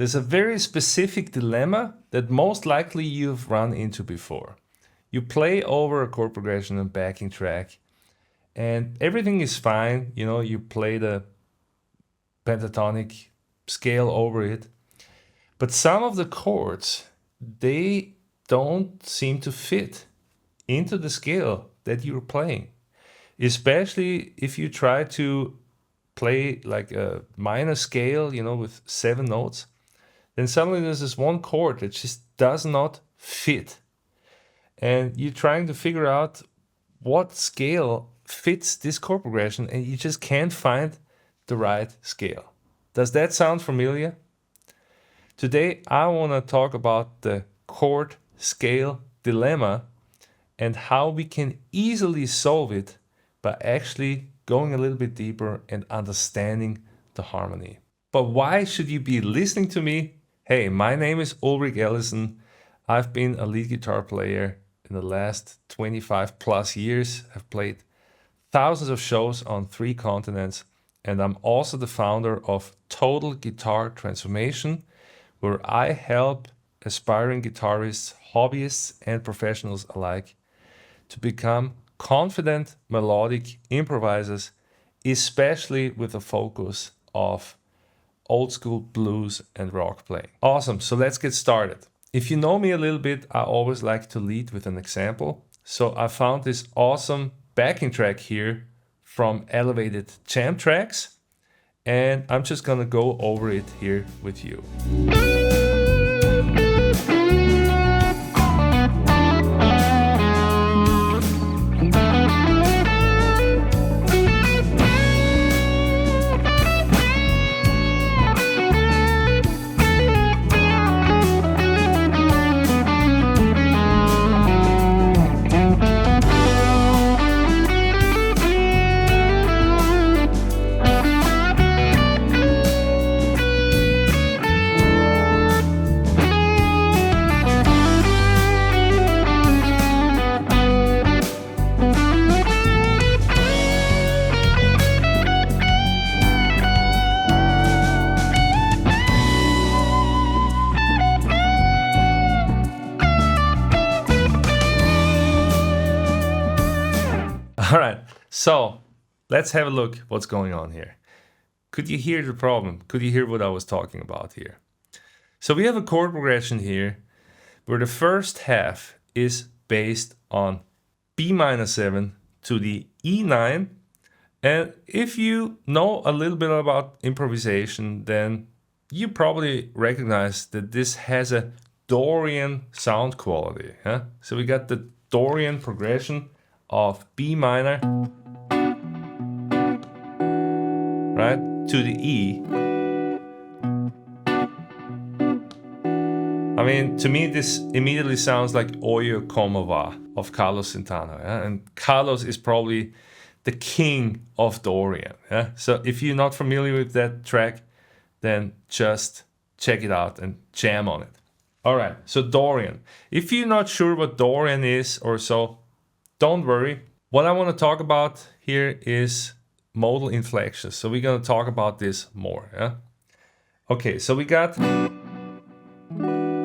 there's a very specific dilemma that most likely you've run into before. You play over a chord progression and backing track, and everything is fine. You know, you play the pentatonic scale over it, but some of the chords, they don't seem to fit into the scale that you're playing, especially if you try to play like a minor scale, you know, with 7 notes, then suddenly there's this one chord that just does not fit. And you're trying to figure out what scale fits this chord progression, and you just can't find the right scale. Does that sound familiar? Today, I want to talk about the chord scale dilemma and how we can easily solve it by actually going a little bit deeper and understanding the harmony. But why should you be listening to me? Hey, my name is Ulrich Ellison. I've been a lead guitar player in the last 25 plus years. I've played thousands of shows on 3 continents, and I'm also the founder of Total Guitar Transformation, where I help aspiring guitarists, hobbyists, and professionals alike to become confident melodic improvisers, especially with a focus of old school blues and rock playing. Awesome, so let's get started. If you know me a little bit, I always like to lead with an example. So I found this awesome backing track here from Elevated Jam Tracks, and I'm just gonna go over it here with you. All right, so let's have a look what's going on here. Could you hear the problem? Could you hear what I was talking about here? So we have a chord progression here where the first half is based on B minor 7 to the E9. And if you know a little bit about improvisation, then you probably recognize that this has a Dorian sound quality. Huh? So we got the Dorian progression of B minor, right, to the E. I mean, to me, this immediately sounds like Oye Como Va of Carlos Santana. Yeah? And Carlos is probably the king of Dorian. Yeah? So if you're not familiar with that track, then just check it out and jam on it. All right, so Dorian. If you're not sure what Dorian is or so, don't worry. What I want to talk about here is modal inflections. So we're going to talk about this more. Yeah? Okay, so we got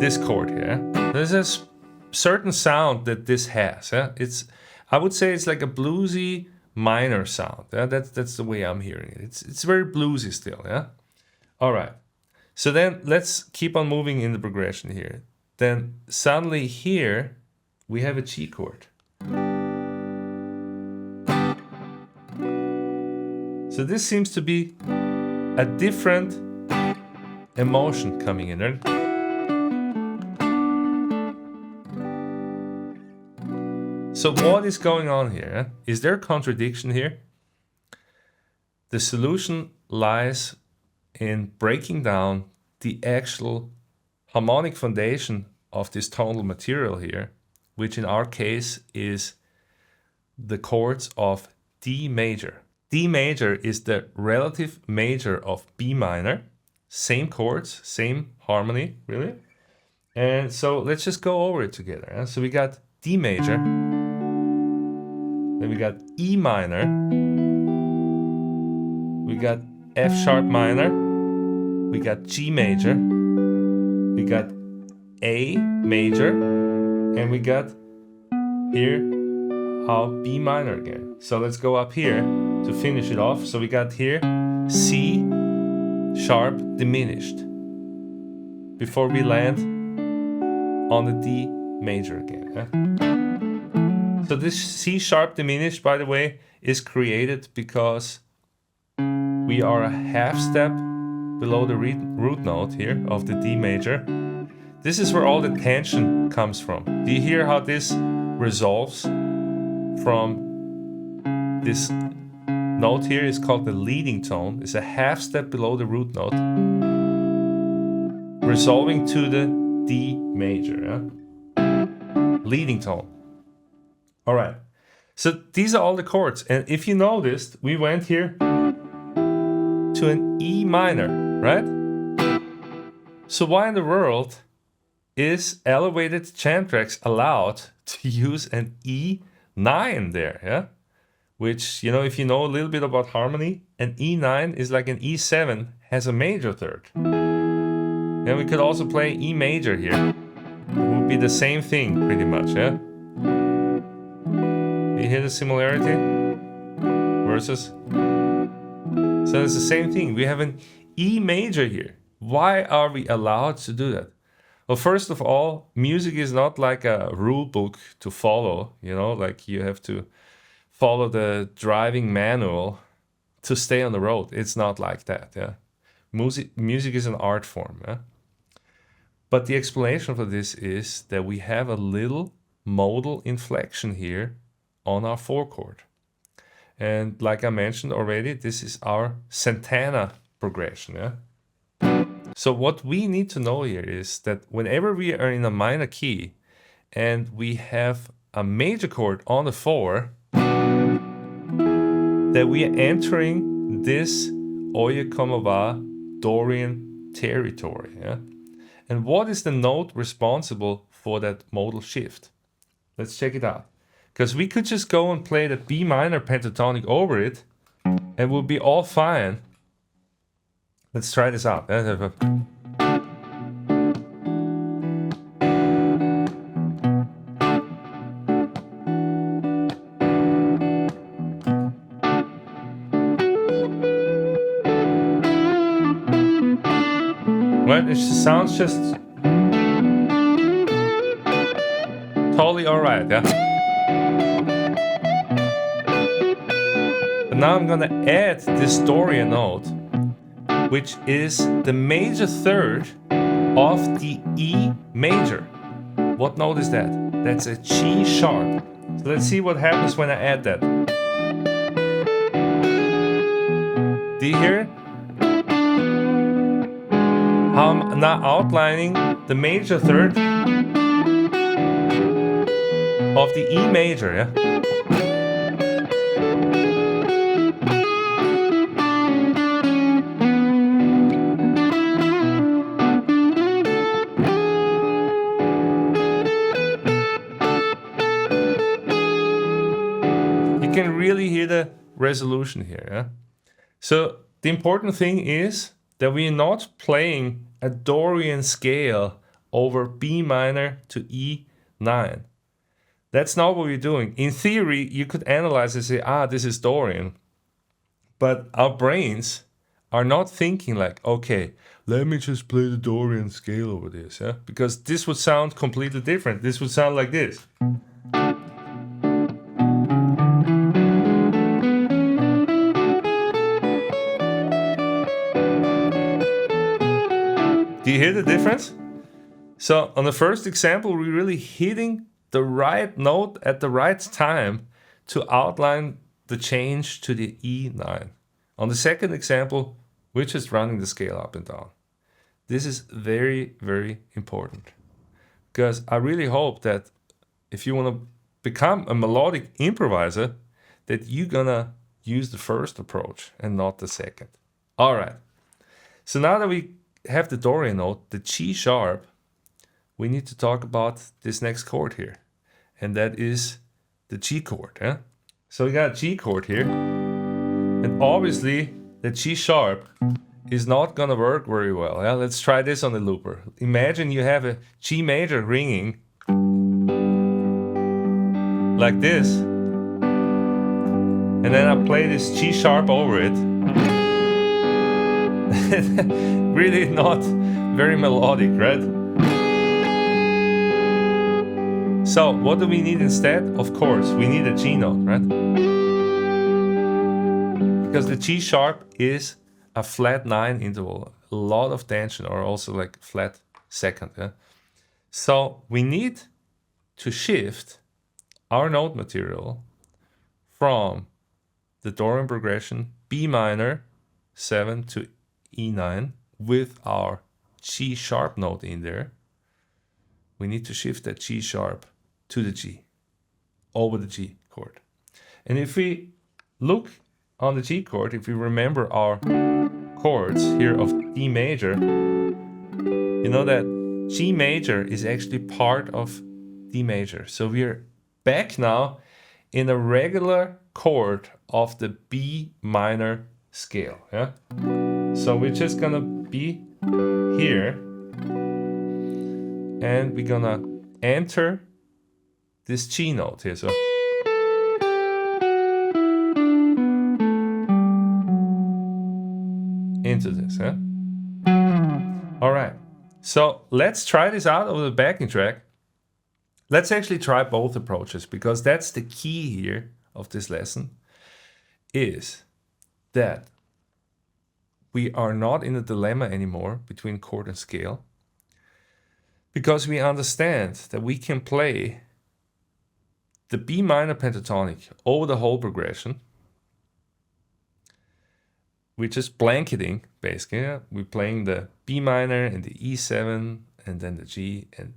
this chord here. There's a certain sound that this has. Yeah? I would say it's like a bluesy minor sound. Yeah? That's the way I'm hearing it. It's very bluesy still. Yeah. All right. So then let's keep on moving in the progression here. Then suddenly here we have a G chord. So this seems to be a different emotion coming in there. So what is going on here? Is there a contradiction here? The solution lies in breaking down the actual harmonic foundation of this tonal material here, which in our case is the chords of D major. D major is the relative major of B minor. Same chords, same harmony, really. And so let's just go over it together. Huh? So we got D major, then we got E minor, we got F sharp minor, we got G major, got A major, and we got here our B minor again. So let's go up here to finish it off. So we got here C sharp diminished before we land on the D major again. Yeah? So this C sharp diminished, by the way, is created because we are a half step below the root note here of the D major. This is where all the tension comes from. Do you hear how this resolves from this note here? Is called the leading tone. It's a half step below the root note, resolving to the D major. Yeah? Leading tone. All right. So these are all the chords. And if you noticed, we went here to an E minor, right? So why in the world is elevated chant tracks allowed to use an E9 there, yeah? Which, you know, if you know a little bit about harmony, an E9 is like an E7 has a major third. Then we could also play E major here. It would be the same thing pretty much, yeah? You hear the similarity? Versus? So it's the same thing. We have an E major here. Why are we allowed to do that? Well, first of all, music is not like a rule book to follow, you know, like you have to follow the driving manual to stay on the road. It's not like that, yeah. Music is an art form, yeah. But the explanation for this is that we have a little modal inflection here on our 4 chord. And like I mentioned already, this is our Santana progression, yeah. So what we need to know here is that whenever we are in a minor key and we have a major chord on the 4, that we are entering this Oye Como Va Dorian territory. Yeah? And what is the note responsible for that modal shift? Let's check it out. Because we could just go and play the B minor pentatonic over it and we'll be all fine. Let's try this out. Right? It sounds just totally alright, yeah? But now I'm gonna add this Dorian note, which is the major third of the E major. What note is that? That's a G sharp. So let's see what happens when I add that. Do you hear it? How I'm now outlining the major third of the E major, yeah? You can really hear the resolution here, yeah? So the important thing is that we are not playing a Dorian scale over B minor to E9. That's not what we're doing. In theory, you could analyze and say, this is Dorian. But our brains are not thinking like, okay, let me just play the Dorian scale over this, yeah? Because this would sound completely different. This would sound like this. Do you hear the difference? So on the first example, we're really hitting the right note at the right time to outline the change to the E9. On the second example, we're just running the scale up and down. This is very, very important. Because I really hope that if you want to become a melodic improviser, that you're gonna use the first approach and not the second. All right. So now that we have the Dorian note, the G sharp, we need to talk about this next chord here. And that is the G chord. Yeah? So we got a G chord here. And obviously the G sharp is not gonna work very well. Yeah? Let's try this on the looper. Imagine you have a G major ringing like this, and then I play this G sharp over it. Really not very melodic, right? So what do we need instead? Of course, we need a G note, right? Because the G sharp is a flat 9 interval, a lot of tension, or also like flat second. Yeah? So we need to shift our note material from the Dorian progression B minor 7 to E9 with our G sharp note in there. We need to shift that G sharp to the G, over the G chord. And if we look on the G chord, if we remember our chords here of D major, you know that G major is actually part of D major. So we're back now in a regular chord of the B minor scale. Yeah? So we're just gonna be here, and we're gonna enter this G note here. So into this, yeah? All right, so let's try this out over the backing track. Let's actually try both approaches, because that's the key here of this lesson, is that we are not in a dilemma anymore between chord and scale, because we understand that we can play the B minor pentatonic over the whole progression. We're just blanketing, basically. Yeah? We're playing the B minor and the E7 and then the G. And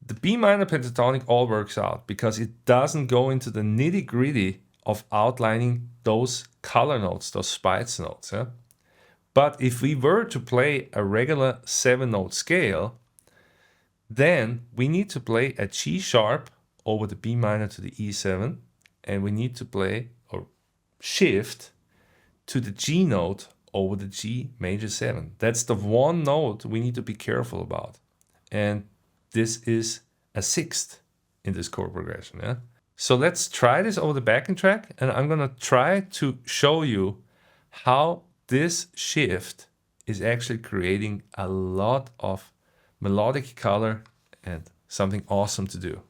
the B minor pentatonic all works out because it doesn't go into the nitty-gritty of outlining those color notes, those Spitz notes. Yeah? But if we were to play a regular 7-note scale, then we need to play a G sharp over the B minor to the E7, and we need to play or shift to the G note over the G major 7. That's the one note we need to be careful about. And this is a sixth in this chord progression. Yeah? So let's try this over the backing track, and I'm gonna try to show you how this shift is actually creating a lot of melodic color and something awesome to do.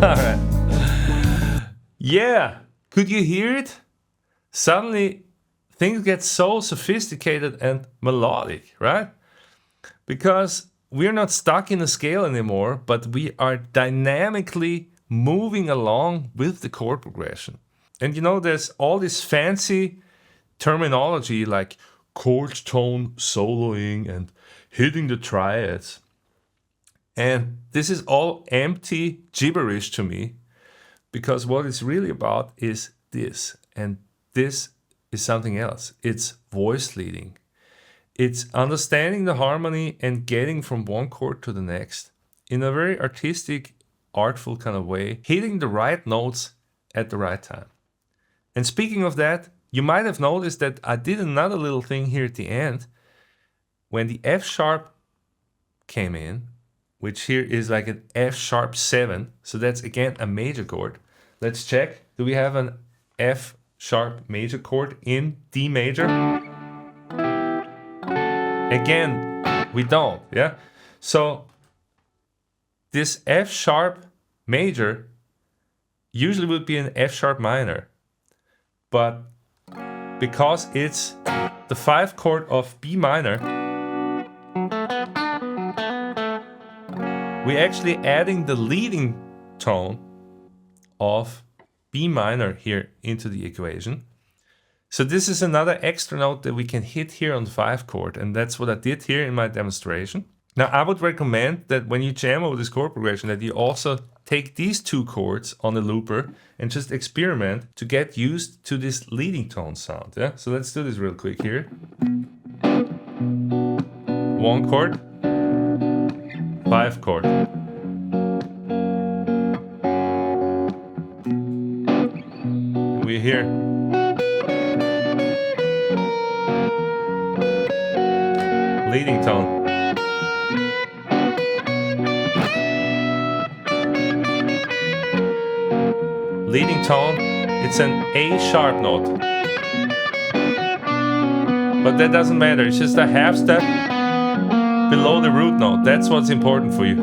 All right. Yeah, could you hear it? Suddenly things get so sophisticated and melodic, right? Because we're not stuck in a scale anymore, but we are dynamically moving along with the chord progression. And you know, there's all this fancy terminology like chord tone soloing and hitting the triads. And this is all empty gibberish to me, because what it's really about is this, and this is something else. It's voice leading. It's understanding the harmony and getting from one chord to the next in a very artistic, artful kind of way, hitting the right notes at the right time. And speaking of that, you might have noticed that I did another little thing here at the end. When the F sharp came in, which here is like an F sharp 7. So that's again a major chord. Let's check. Do we have an F sharp major chord in D major? Again, we don't, yeah? So this F sharp major usually would be an F sharp minor, but because it's the 5th chord of B minor, we're actually adding the leading tone of B minor here into the equation. So this is another extra note that we can hit here on the 5th chord, and that's what I did here in my demonstration. Now I would recommend that when you jam over this chord progression that you also take these 2 chords on the looper and just experiment to get used to this leading tone sound. Yeah? So let's do this real quick here. 1 chord, 5 chord. We're here. Leading tone. Leading tone, it's an A sharp note. But that doesn't matter, it's just a half step below the root note. That's what's important for you.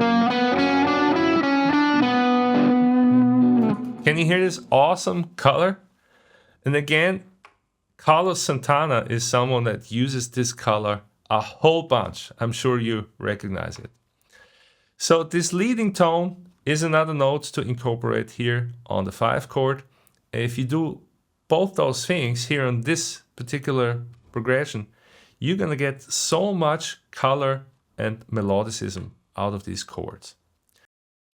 Can you hear this awesome color? And again, Carlos Santana is someone that uses this color a whole bunch. I'm sure you recognize it. So this leading tone is another note to incorporate here on the 5th chord. If you do both those things here on this particular progression, you're gonna get so much color and melodicism out of these chords.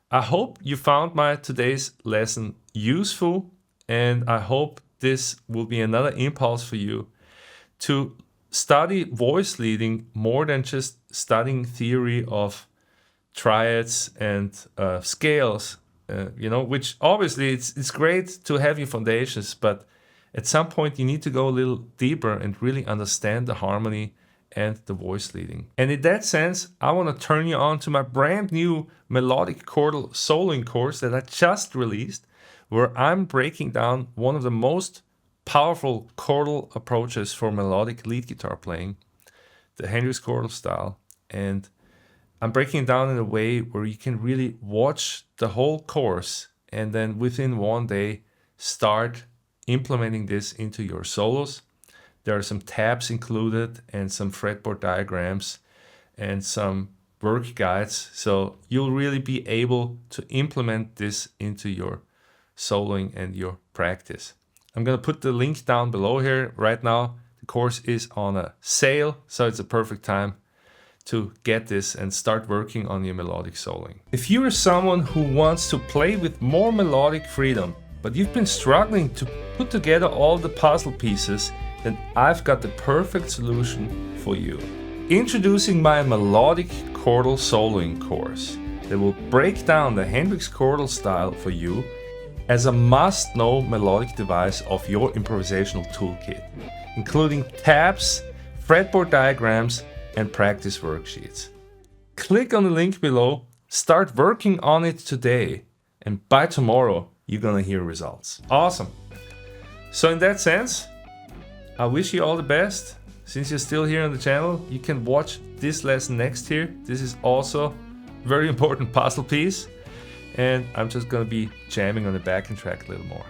I hope you found my today's lesson useful, and I hope this will be another impulse for you to study voice leading more than just studying theory of triads and scales, which obviously it's great to have your foundations, but at some point you need to go a little deeper and really understand the harmony and the voice leading. And in that sense, I want to turn you on to my brand new melodic chordal soloing course that I just released, where I'm breaking down one of the most powerful chordal approaches for melodic lead guitar playing, the Hendrix chordal style. And I'm breaking it down in a way where you can really watch the whole course and then within one day start implementing this into your solos. There are some tabs included and some fretboard diagrams and some work guides. So you'll really be able to implement this into your soloing and your practice. I'm going to put the link down below here. Right now, the course is on a sale, so it's a perfect time to get this and start working on your melodic soloing. If you are someone who wants to play with more melodic freedom, but you've been struggling to put together all the puzzle pieces, then I've got the perfect solution for you. Introducing my melodic chordal soloing course that will break down the Hendrix chordal style for you as a must-know melodic device of your improvisational toolkit, including tabs, fretboard diagrams, and practice worksheets. Click on the link below, start working on it today, and by tomorrow, you're gonna hear results. Awesome. So in that sense, I wish you all the best. Since you're still here on the channel, you can watch this lesson next here. This is also a very important puzzle piece. And I'm just gonna be jamming on the backing track a little more.